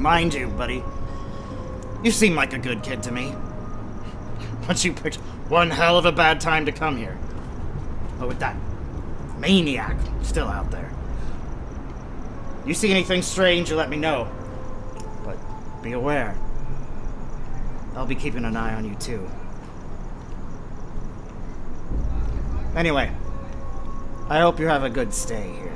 Mind you, buddy, you seem like a good kid to me. But you picked one hell of a bad time to come here. But with that maniac still out there. You see anything strange, you let me know. But be aware. I'll be keeping an eye on you too. Anyway, I hope you have a good stay here.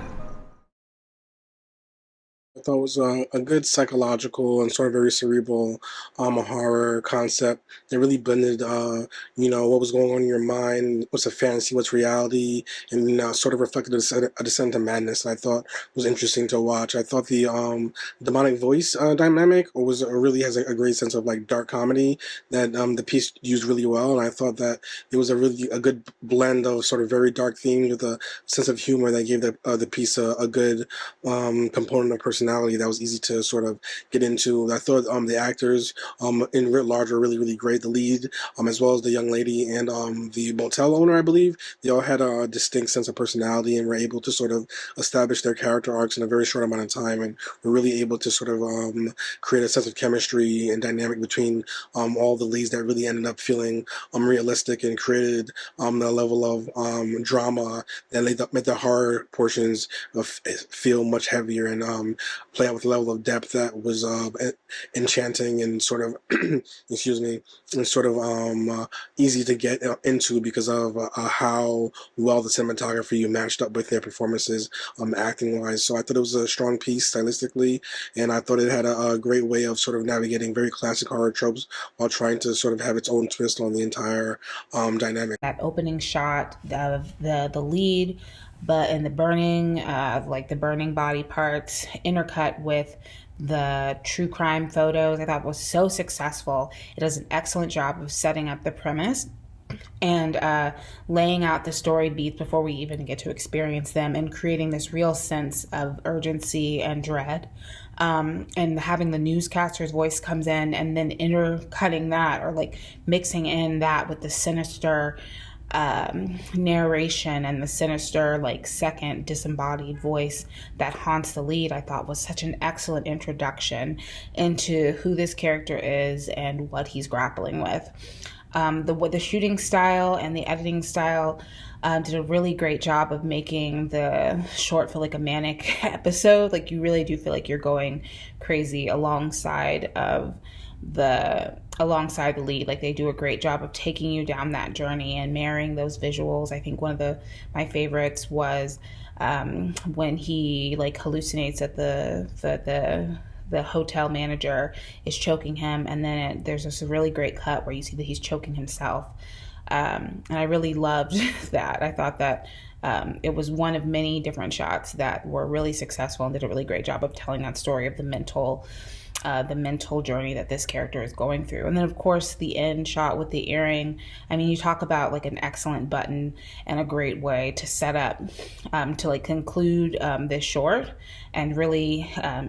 I thought it was a good psychological and sort of very cerebral horror concept that really blended, what was going on in your mind, what's a fantasy, what's reality, and sort of reflected a descent into madness. I thought was interesting to watch. I thought the demonic voice dynamic was really has a great sense of like dark comedy that the piece used really well, and I thought that it was a good blend of sort of very dark themes with a sense of humor that gave the piece a good component of personality that was easy to sort of get into. I thought the actors in writ large were really great. The lead, as well as the young lady and the motel owner, I believe, they all had a distinct sense of personality and were able to sort of establish their character arcs in a very short amount of time, and were really able to sort of create a sense of chemistry and dynamic between all the leads that really ended up feeling realistic and created the level of drama that made the horror portions feel much heavier and play out with a level of depth that was enchanting and sort of, excuse me, and sort of easy to get into because of how well the cinematography you matched up with their performances, acting wise. So I thought it was a strong piece stylistically, and I thought it had a great way of sort of navigating very classic horror tropes while trying to sort of have its own twist on the entire dynamic. That opening shot of the lead, but in the burning, like the burning body parts, intercut with the true crime photos, I thought was so successful. It does an excellent job of setting up the premise and laying out the story beats before we even get to experience them, and creating this real sense of urgency and dread. And having the newscaster's voice comes in, and then intercutting that, or like mixing in that with the sinister narration and the sinister, like, second disembodied voice that haunts the lead, I thought was such an excellent introduction into who this character is and what he's grappling with. The shooting style and the editing style did a really great job of making the short feel like a manic episode. Like, you really do feel like you're going crazy alongside the lead. Like, they do a great job of taking you down that journey and marrying those visuals. I think one of my favorites was when he like hallucinates that the hotel manager is choking him, and then there's this really great cut where you see that he's choking himself. And I really loved that. I thought that it was one of many different shots that were really successful and did a really great job of telling that story of the mental journey that this character is going through. And then, of course, the end shot with the earring. I mean, you talk about like an excellent button and a great way to set up to like conclude this short and really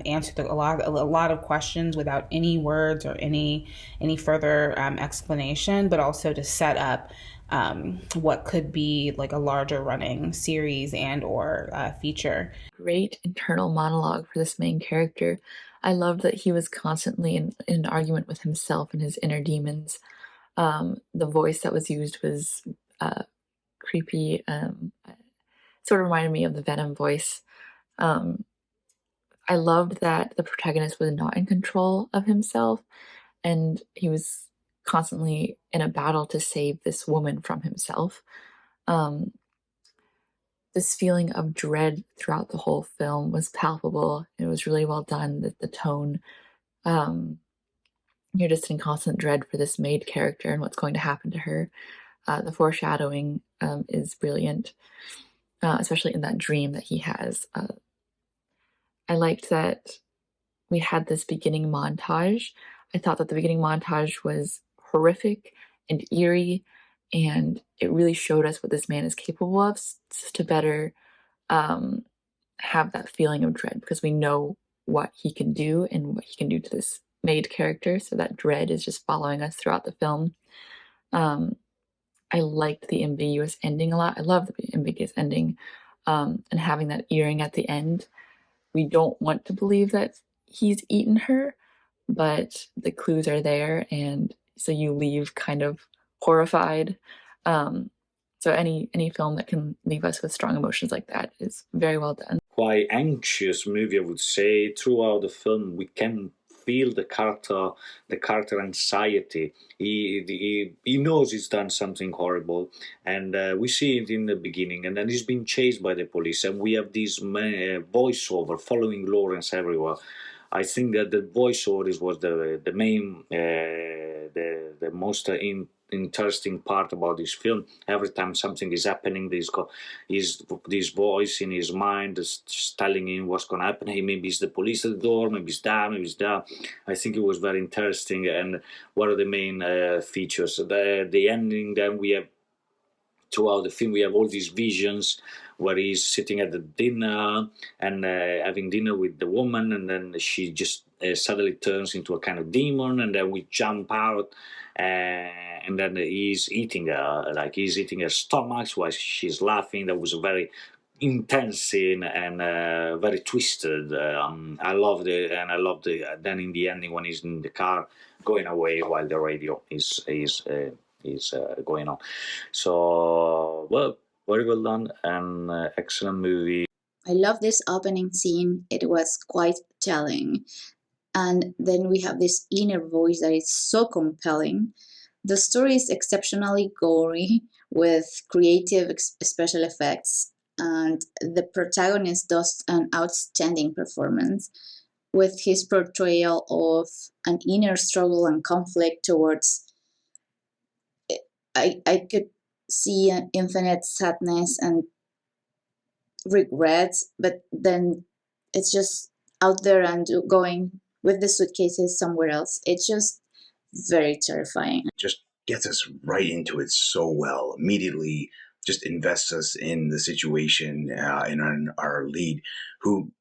answer a lot of questions without any words or any further explanation, but also to set up what could be like a larger running series and or feature. Great internal monologue for this main character. I loved that he was constantly in an argument with himself and his inner demons. The voice that was used was creepy. Sort of reminded me of the Venom voice. I loved that the protagonist was not in control of himself, and he was constantly in a battle to save this woman from himself. This feeling of dread throughout the whole film was palpable. It was really well done. The tone, you're just in constant dread for this maid character and what's going to happen to her. The foreshadowing is brilliant, especially in that dream that he has. I liked that we had this beginning montage. I thought that the beginning montage was horrific and eerie, and it really showed us what this man is capable of to better have that feeling of dread, because we know what he can do and what he can do to this maid character. So that dread is just following us throughout the film. I liked the ambiguous ending a lot. I love the ambiguous ending, and having that earring at the end. We don't want to believe that he's eaten her, but the clues are there, and so you leave kind of horrified. So any film that can leave us with strong emotions like that is very well done. Quite anxious movie, I would say. Throughout the film, we can feel the character anxiety. He knows he's done something horrible, and we see it in the beginning, and then he's been chased by the police, and we have this voiceover following Lawrence everywhere. I think that the voiceover was the main the most interesting part about this film. Every time something is happening, is this voice in his mind is just telling him what's going to happen. Hey, maybe it's the police at the door, maybe it's that, maybe it's that. I think it was very interesting, and one of the main features. The ending, then we have throughout the film, we have all these visions where he's sitting at the dinner and having dinner with the woman, and then she just suddenly turns into a kind of demon, and then we jump out, and then he's eating her, like he's eating her stomach while she's laughing. That was a very intense scene and very twisted. I loved it, and I loved it. Then in the ending, when he's in the car going away while the radio is going on. So, well, very well done and excellent movie. I love this opening scene. It was quite telling. And then we have this inner voice that is so compelling. The story is exceptionally gory with creative special effects, and the protagonist does an outstanding performance with his portrayal of an inner struggle and conflict towards. I could see an infinite sadness and regrets, but then it's just out there and going with the suitcases somewhere else. It's just very terrifying. Just gets us right into it so well. Immediately just invests us in the situation and our lead, who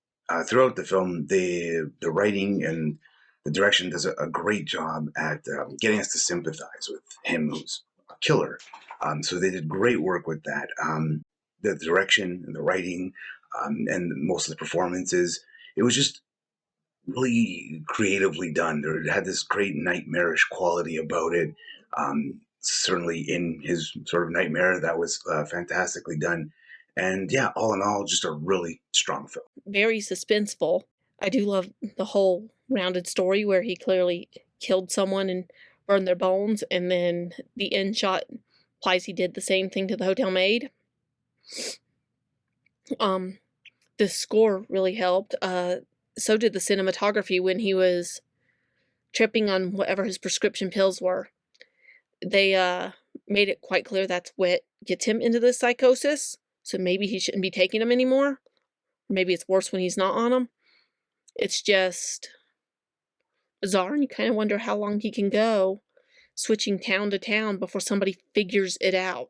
throughout the film, the writing and the direction does a great job at getting us to sympathize with him who's a killer. So they did great work with that. The direction and the writing and most of the performances, it was just really creatively done. It had this great nightmarish quality about it. Certainly in his sort of nightmare, that was fantastically done. And yeah, all in all, just a really strong film. Very suspenseful. I do love the whole rounded story where he clearly killed someone and burned their bones, and then the end shot implies he did the same thing to the hotel maid. The score really helped. So did the cinematography when he was tripping on whatever his prescription pills were. They made it quite clear that's what gets him into this psychosis. So maybe he shouldn't be taking them anymore. Maybe it's worse when he's not on them. It's just bizarre, and you kind of wonder how long he can go switching town to town before somebody figures it out.